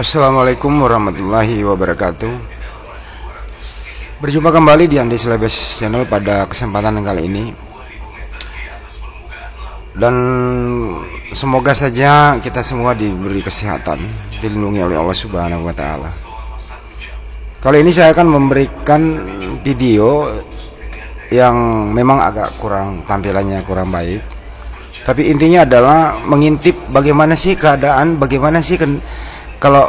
Assalamualaikum warahmatullahi wabarakatuh. Berjumpa kembali di Andi Selebes Channel pada kesempatan kali ini. Dan semoga saja kita semua diberi kesehatan, dilindungi oleh Allah Subhanahu wa taala. Kali ini saya akan memberikan video yang memang agak kurang, tampilannya kurang baik. Tapi intinya adalah mengintip bagaimana sih keadaan, bagaimana sih kalau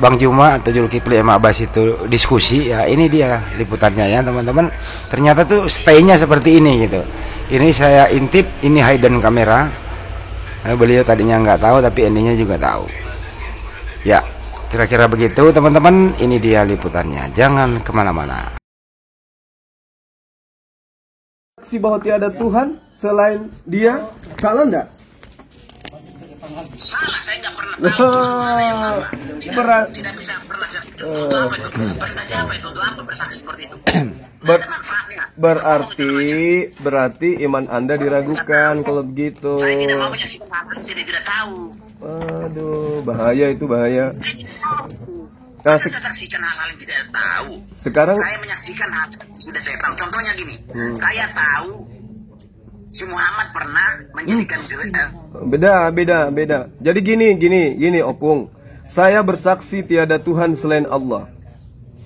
Bang Juma atau Zulkifli M. Abbas itu diskusi, ya ini dia liputannya ya teman-teman. Ternyata tuh stay-nya seperti ini gitu. Ini saya intip, ini hidden kamera. Beliau tadinya nggak tahu, tapi endingnya juga tahu. Ya, kira-kira begitu teman-teman. Ini dia liputannya. Jangan kemana-mana. Si bahwa tiada Tuhan selain Dia, salah enggak? Salah, saya nggak pernah tahu. Berat. Tidak bisa pernah saksi. Untuk apa itu? Perintah siapa itu? Untuk apa bersaksi seperti itu? Berarti iman Anda diragukan kalau begitu. Saya tidak mau menyaksikan hal yang saya tidak tahu. Aduh, bahaya itu, bahaya. Nah, Saya saksikan hal-hal yang tidak tahu. Sekarang saya menyaksikan hal yang sudah saya tahu. Contohnya gini, saya tahu si Muhammad pernah menjadikan beda. Jadi gini, Opung. Saya bersaksi tiada Tuhan selain Allah.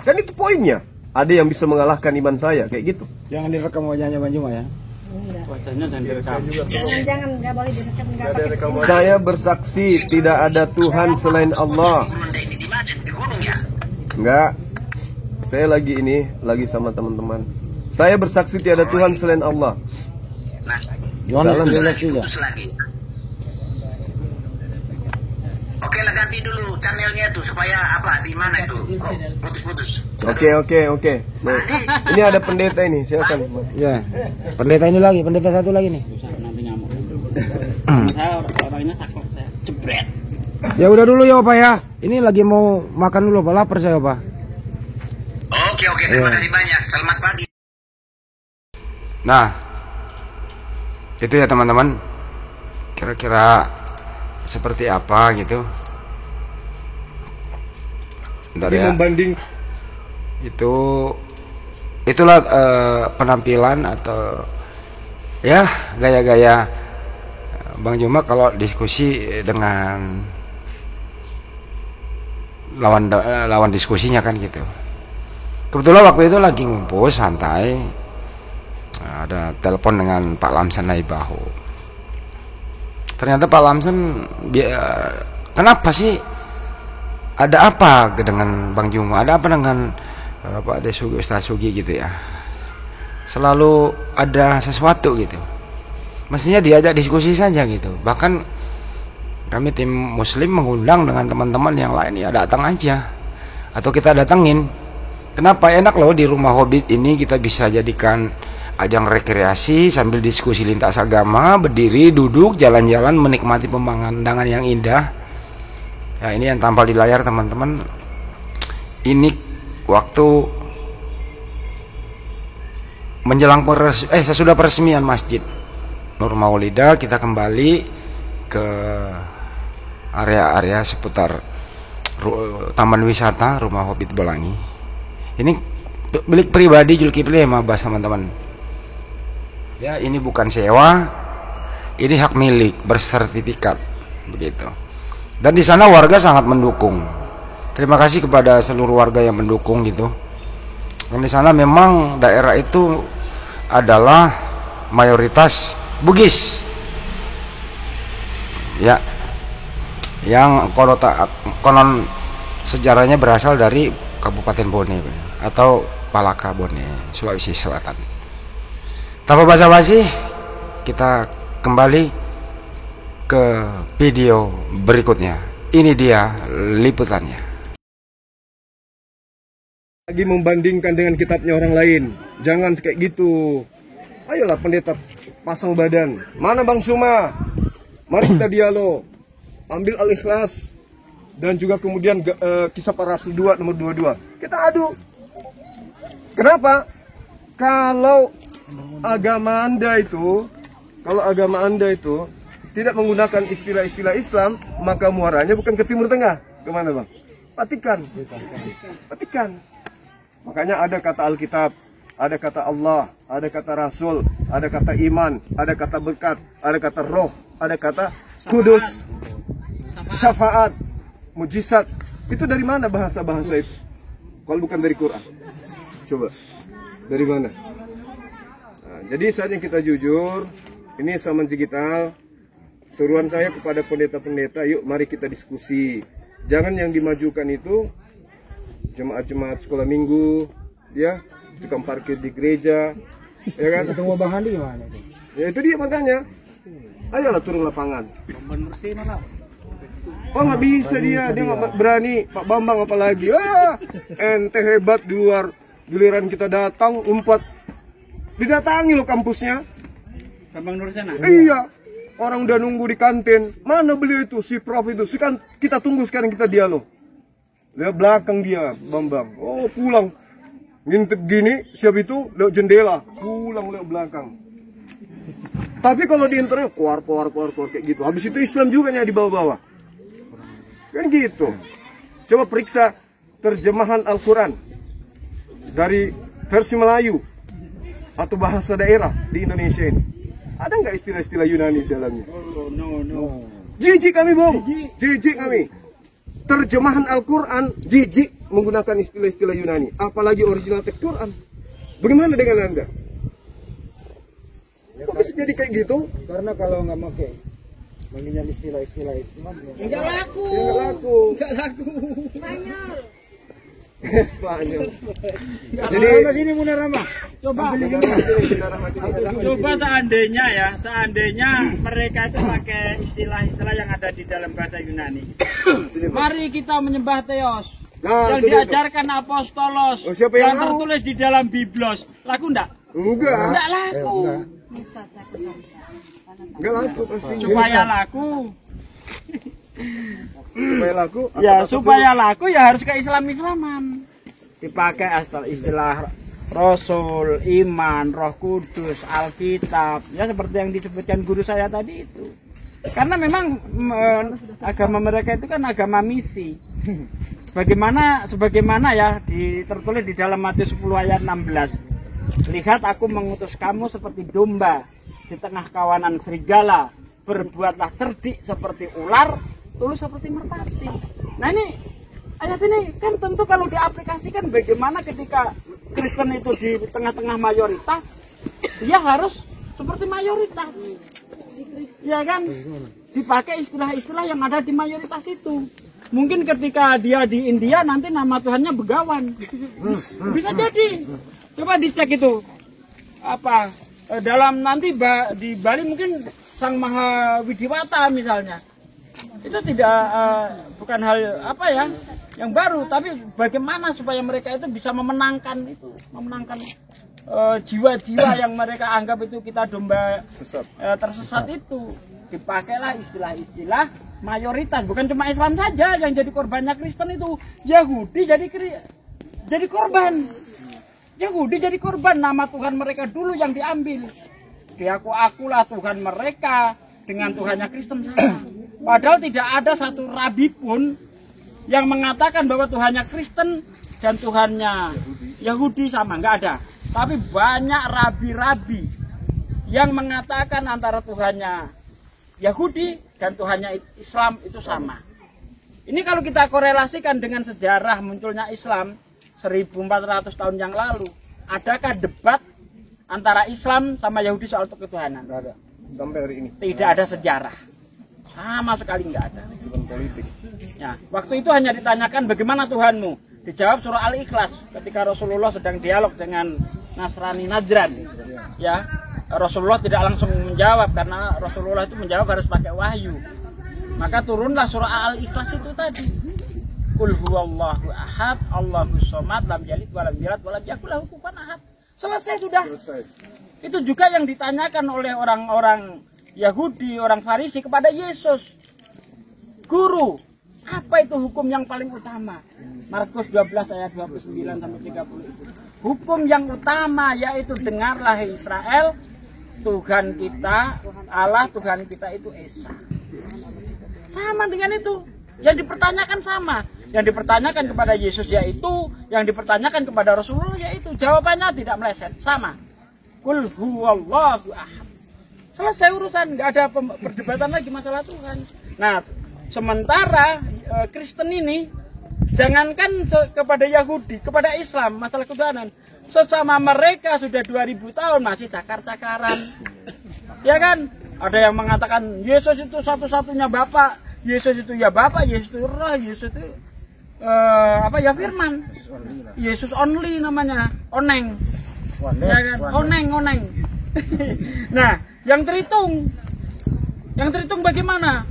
Kan itu poinnya. Ada yang bisa mengalahkan iman saya, kayak gitu. Jangan direkam wajahnya Bang Juma ya. Wajahnya dan direkam. Jangan, nggak boleh direkam. Saya bersaksi tidak ada Tuhan selain Allah. ini di mana? Di gunung ya? Enggak. Saya lagi sama teman-teman. Saya bersaksi tiada Tuhan selain Allah. Nah, Yohanes Salah, 13 juga. putus lagi. Oke lah, ganti dulu channelnya itu supaya apa? Di mana itu? Putus-putus. Oke. Nah, ini ada pendeta ini, silakan. Ya. Pendeta ini lagi, pendeta satu lagi nih. Nanti ngamuk. Saya orangnya saklek, saya jebret. Ya udah dulu ya Pak ya. Ini lagi mau makan dulu Pak, lapar saya Pak. Oke, terima kasih banyak. Selamat pagi. Nah, itu ya teman-teman. Kira-kira seperti apa gitu. Bentar Ini ya. membanding Itulah penampilan atau ya gaya-gaya Bang Juma kalau diskusi dengan lawan diskusinya kan gitu. Kebetulan waktu itu lagi ngumpul santai, ada telepon dengan Pak Lamsan Naibaho. Ternyata Pak Lamsan kenapa sih, ada apa dengan Bang Juma, ada apa dengan Pak Desugi, Ustaz Sugi gitu ya, selalu ada sesuatu gitu. Mestinya diajak diskusi saja gitu. Bahkan kami tim muslim mengundang dengan teman-teman yang lain, ya datang aja atau kita datengin. Kenapa? Enak loh di rumah Hobbit ini, kita bisa jadikan ajang rekreasi sambil diskusi lintas agama, berdiri, duduk, jalan-jalan, menikmati pemandangan yang indah. Ya ini yang tampil di layar teman-teman. Ini waktu menjelang sesudah peresmian Masjid Nur Maulidah, kita kembali ke area-area seputar Taman Wisata Rumah Hobbit Bolangi. Ini milik pribadi Zulkifli M. Abbas teman-teman. Ya ini bukan sewa, ini hak milik bersertifikat begitu. Dan di sana warga sangat mendukung. Terima kasih kepada seluruh warga yang mendukung gitu. Dan di sana memang daerah itu adalah mayoritas Bugis. Ya, yang konon sejarahnya berasal dari Kabupaten Bone atau Palaka Bone, Sulawesi Selatan. Tanpa basa-basi, kita kembali ke video berikutnya. Ini dia liputannya. lagi membandingkan dengan kitabnya orang lain. Jangan kayak gitu. Ayolah pendeta, pasang badan. Mana Bang Suma? Mari kita dialog. Ambil Al-Ikhlas dan juga kemudian Kisah Para Rasul 2 nomor 22. Kita adu. Kenapa? Kalau agama Anda itu tidak menggunakan istilah-istilah Islam, maka muaranya bukan ke Timur Tengah. Kemana Bang? Patikan. Makanya ada kata Alkitab, ada kata Allah, ada kata Rasul, ada kata iman, ada kata berkat, ada kata roh, ada kata kudus, syafaat, mujizat. Itu dari mana bahasa-bahasa itu? Kalau bukan dari Quran. Coba, dari mana? Nah, jadi saatnya kita jujur. Ini Saman Digital. Seruan saya kepada pendeta-pendeta, yuk mari kita diskusi. Jangan yang dimajukan itu jemaat-jemaat sekolah minggu, ya, tukang parkir di gereja, ya kan? Ketemu Bang Handi gimana? Ya itu dia makanya. Ayolah turun lapangan. Oh nggak bisa dia nggak berani. Pak Bambang apalagi. Ente hebat di luar, giliran kita datang umpat. Didatangi lo kampusnya. Bambang Nursena. Iya. Orang udah nunggu di kantin. Mana beliau itu, si prof itu? Sekarang kita tunggu, sekarang kita dialog. Lihat belakang dia, Bambang. Oh pulang. Ngintip gini, siap itu lewat jendela. Pulang lewat belakang. Tapi kalau di internet, keluar kayak gitu. Habis itu Islam juga nya di bawah-bawah. Kan gitu. Coba periksa terjemahan Al-Quran dari versi Melayu atau bahasa daerah di Indonesia ini. Ada nggak istilah-istilah Yunani di dalamnya? No. Jijik kami, Bang. Jijik kami. Terjemahan Al-Quran jijik menggunakan istilah-istilah Yunani. Apalagi original teks Quran. Bagaimana dengan Anda? Kok bisa jadi kayak gitu? Karena kalau nggak pakai mengingat istilah-istilah Islam, Enggak laku. Nggak laku. Spanyol. Spanyol. jadi sini Munarama. Coba seandainya mereka itu pakai istilah-istilah yang ada di dalam bahasa Yunani. Mari kita menyembah Theos. Nah, yang diajarkan Apostolos, siapa yang yang tertulis di dalam Biblos. Laku enggak? Enggak. Enggak laku. Enggak laku pasti. Supaya laku. Supaya laku. Supaya laku ya harus ke Islam-Islaman. Dipakai istilah Rasul, iman, Roh Kudus, Alkitab. Ya seperti yang disebutkan guru saya tadi itu. Karena memang agama mereka itu kan agama misi. Sebagaimana ya tertulis di dalam Matius 10 ayat 16. Lihat aku mengutus kamu seperti domba di tengah kawanan serigala. Berbuatlah cerdik seperti ular, tulus seperti merpati. Nah ini ayat ini kan tentu kalau diaplikasikan bagaimana ketika Kristen itu di tengah-tengah mayoritas, dia harus seperti mayoritas. Ya kan? Dipakai istilah-istilah yang ada di mayoritas itu. Mungkin ketika dia di India nanti nama Tuhannya Begawan. Bisa jadi. Coba dicek itu. Apa? Dalam nanti di Bali mungkin Sang Maha Widiwata misalnya. Itu tidak bukan hal apa ya yang baru, tapi bagaimana supaya mereka itu bisa memenangkan jiwa-jiwa yang mereka anggap itu kita domba tersesat itu. Dipakailah istilah-istilah mayoritas, bukan cuma Islam saja yang jadi korbannya Kristen itu. Yahudi jadi korban. Yahudi jadi korban, nama Tuhan mereka dulu yang diambil. Diaku-akulah Tuhan mereka dengan Tuhannya Kristen sama. Padahal tidak ada satu rabi pun yang mengatakan bahwa Tuhannya Kristen dan Tuhannya Yahudi sama, nggak ada. Tapi banyak rabi-rabi yang mengatakan antara Tuhannya Yahudi dan Tuhannya Islam itu sama. Ini kalau kita korelasikan dengan sejarah munculnya Islam 1400 tahun yang lalu, adakah debat antara Islam sama Yahudi soal ketuhanan? Nggak ada. Sampai hari ini. Tidak ada sejarah. Sama sekali nggak ada. Bukan politik. Ya, waktu itu hanya ditanyakan bagaimana Tuhanmu? Dijawab surah Al-Ikhlas ketika Rasulullah sedang dialog dengan Nasrani Najran. Ya, Rasulullah tidak langsung menjawab karena Rasulullah itu menjawab harus pakai wahyu. Maka turunlah surah Al-Ikhlas itu tadi. Qul huwallahu ahad, Allahus samad, lam yalid walam yulad walam yakul lahu kufuwan ahad. Selesai sudah. Itu juga yang ditanyakan oleh orang-orang Yahudi, orang Farisi kepada Yesus. Guru, apa itu hukum yang paling utama? Markus 12 ayat 29 sampai 30. Hukum yang utama yaitu dengarlah Israel, Tuhan kita, Allah Tuhan kita itu Esa. Sama dengan itu. Yang dipertanyakan sama. Yang dipertanyakan kepada Yesus yaitu, yang dipertanyakan kepada Rasulullah yaitu. Jawabannya tidak meleset, sama. Qul huwallahu ahad. Selesai urusan, nggak ada perdebatan lagi masalah Tuhan. Nah, sementara Kristen ini, jangankan kepada Yahudi, kepada Islam, masalah ketuhanan, sesama mereka sudah 2000 tahun masih cakar-cakaran. Ya kan? Ada yang mengatakan Yesus itu satu-satunya Bapa, Yesus itu ya Bapa, Yesus itu Roh, Yesus itu ya Firman, Yesus only namanya, oneng, ya kan? Oneng. Nah, yang terhitung bagaimana?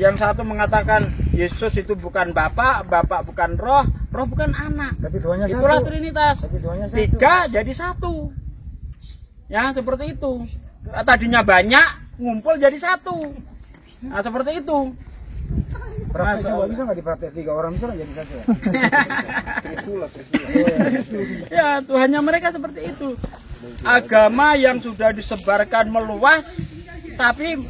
Yang satu mengatakan Yesus itu bukan Bapa, Bapa bukan Roh, Roh bukan Anak. Tapi Tuhannya Itulah satu. Trinitas. Tapi Tuhannya satu. 3 jadi 1. Ya, seperti itu. Tadinya banyak, ngumpul jadi 1. Nah, seperti itu. Praktek juga bisa nggak dipraktek 3 orang bisa nggak jadi satu ya? Ya, Tuhannya mereka seperti itu. Agama yang sudah disebarkan meluas, tapi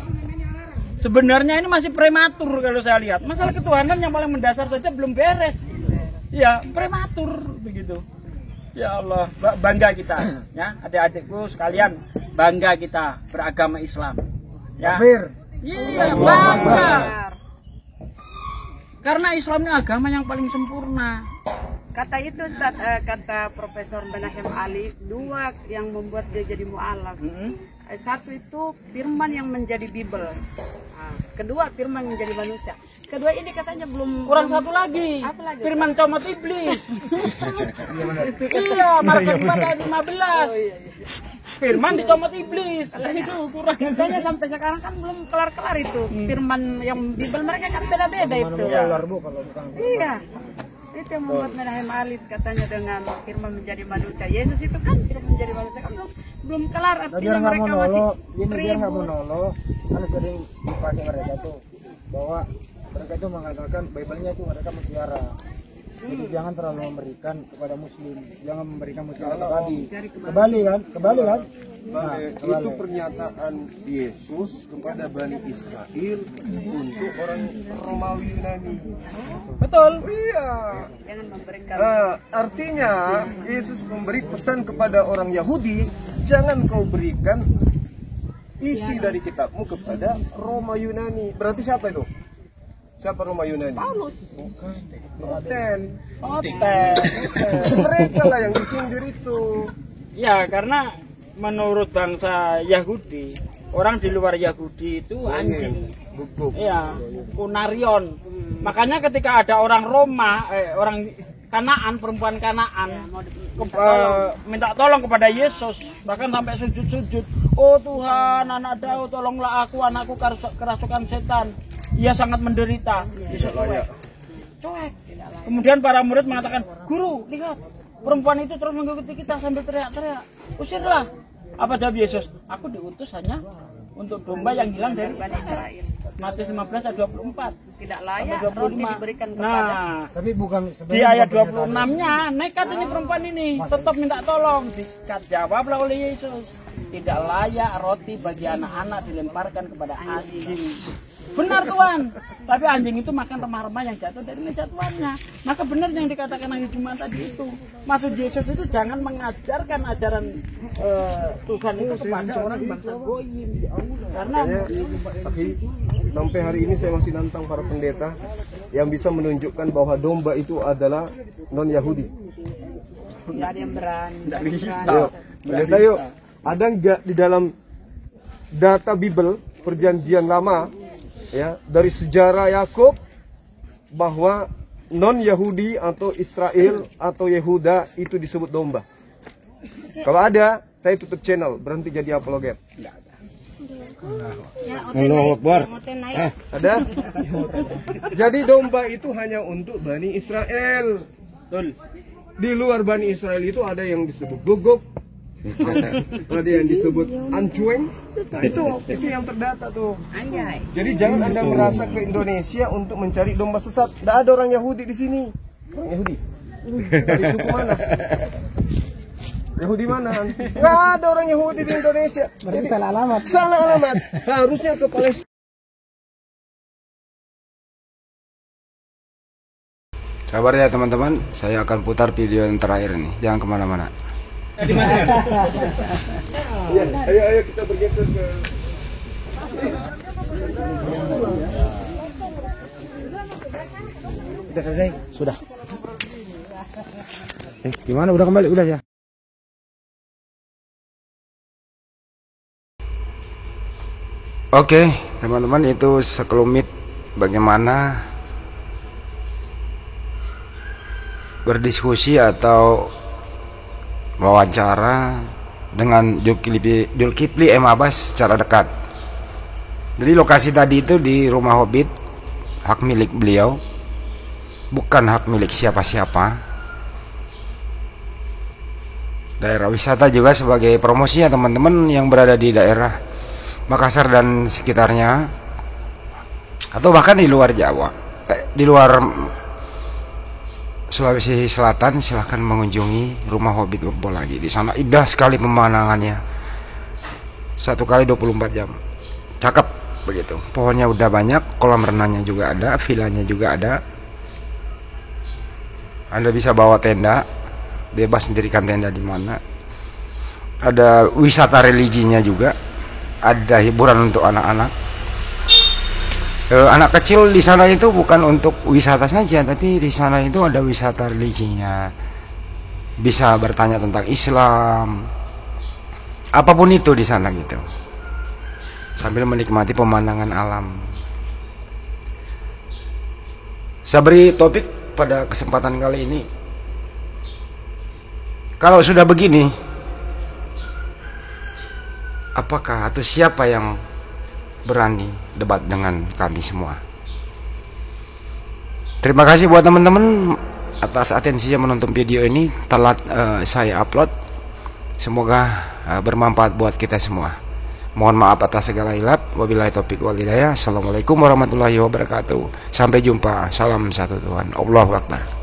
sebenarnya ini masih prematur kalau saya lihat. Masalah ketuhanan yang paling mendasar saja belum beres. Ya, prematur begitu. Ya Allah, bangga kita, ya adik-adikku sekalian, bangga kita beragama Islam. Ya. Iya, bangga. Karena Islam ini agama yang paling sempurna. Kata itu Ustaz, kata Profesor Menahem Ali, 2 yang membuat dia jadi mu'alaf. Satu itu firman yang menjadi Bible. Kedua firman yang menjadi manusia. Kedua ini katanya belum Kurang satu lagi. Apa lagi, Firman comot iblis. Iya, Markus 4 ayat 15. Firman dicomot iblis. Itu kurang. Katanya sampai sekarang kan belum kelar-kelar itu. Firman yang Bible mereka kan beda-beda itu. Iya. Itu yang membuat Menahem Alif katanya dengan firman menjadi manusia. Yesus itu kan firman menjadi manusia kan belum kelar, artinya mereka masih Dia nggak mau ribut. nolok, kan sering dipakai mereka tuh bahwa mereka itu mengatakan Bible-nya itu mereka mutiara. Jadi jangan terlalu memberikan kepada Muslim, jangan memberikan Muslim kebali kan? Nah, Itu pernyataan Yesus kepada Bani Israel untuk orang Romawi Yunani. Betul. Iya. Jangan memberikan. Artinya Yesus memberi pesan kepada orang Yahudi, jangan kau berikan isi dari kitabmu kepada Roma Yunani. Berarti siapa itu? Siapa Roma Yunani? Paulus. Hotel. Hotel. Mereka lah yang disindir itu. Ya, karena menurut bangsa Yahudi, orang di luar Yahudi itu anjing. Iya, kunarion. Makanya ketika ada orang Roma, orang Kanaan, perempuan Kanaan minta tolong kepada Yesus, bahkan sampai sujud-sujud. Oh Tuhan, anak Daud, tolonglah aku, anakku kerasukan setan. Ia sangat menderita. Yesus cuek. Kemudian para murid mengatakan, Guru, lihat, perempuan itu terus mengikuti kita sambil teriak-teriak. Usirlah. Apa jawab Yesus? Aku diutus hanya untuk domba yang hilang dari Bani Israel. Matius 15 ayat 24. Tidak layak Sampai 25. roti diberikan kepada. Nah, tapi bukan di ayat 26-nya nekat ini perempuan ini, tetap minta tolong. Jawablah oleh Yesus, tidak layak roti bagi anak-anak dilemparkan kepada anjing. Benar Tuhan, tapi anjing itu makan remah-remah yang jatuh dari meja tuannya. Maka benar yang dikatakan hari Jumat tadi itu. Maksud Yesus itu jangan mengajarkan ajaran Tuhan itu kepada orang bangsa goyim. Karena Sampai hari ini saya masih nantang para pendeta yang bisa menunjukkan bahwa domba itu adalah non-Yahudi. Tidak ada yang berani. Ayo, pendeta yuk. Ada nggak di dalam data Bible Perjanjian Lama, ya, dari sejarah Yakub bahwa non-Yahudi atau Israel atau Yehuda itu disebut domba? Kalau ada, saya tutup channel, berhenti jadi apologet. Allah Akbar. Ada? Jadi domba itu hanya untuk Bani Israel. betul. Di luar Bani Israel itu ada yang disebut guguk, ada yang disebut ancueng. Nah, itu yang terdata tuh. Anjay. Jadi jangan Anda merasa ke Indonesia untuk mencari domba sesat. Tidak ada orang Yahudi di sini. Orang Yahudi? Dari suku mana? Yahudi mana? Nggak ada orang Yahudi di Indonesia. Jadi, salah alamat. Salah alamat. Harusnya ke Palestina. Sabar ya teman-teman, saya akan putar video yang terakhir nih. Jangan kemana-mana. Ya, ayo kita bergeser ke Udah selesai? Sudah. Gimana? Udah kembali? Udah ya? Oke, teman-teman, itu sekelumit bagaimana berdiskusi atau wawancara dengan Zulkifli M. Abbas secara dekat. Jadi lokasi tadi itu di rumah Hobbit, hak milik beliau, bukan hak milik siapa-siapa. Daerah wisata juga sebagai promosi ya teman-teman yang berada di daerah Makassar dan sekitarnya, atau bahkan di luar Jawa, di luar Sulawesi Selatan, silahkan mengunjungi rumah Hobbit Bobo lagi. Di sana indah sekali pemandangannya, 1 kali 24 jam, cakep begitu. Pohonnya udah banyak, kolam renangnya juga ada, vilanya juga ada. Anda bisa bawa tenda, bebas mendirikan tenda di mana. Ada wisata religinya juga, ada hiburan untuk anak-anak. Anak kecil di sana itu bukan untuk wisata saja, tapi di sana itu ada wisata religinya. Bisa bertanya tentang Islam, apapun itu di sana gitu, sambil menikmati pemandangan alam. Saya beri topik pada kesempatan kali ini. Kalau sudah begini, apakah atau siapa yang berani debat dengan kami semua? Terima kasih buat teman-teman atas atensinya menonton video ini. Telat saya upload, semoga bermanfaat buat kita semua. Mohon maaf atas segala hilap. Wabillahi taufiq wal hidayah. Assalamualaikum warahmatullahi wabarakatuh. Sampai jumpa. Salam satu Tuhan. Allahu Akbar.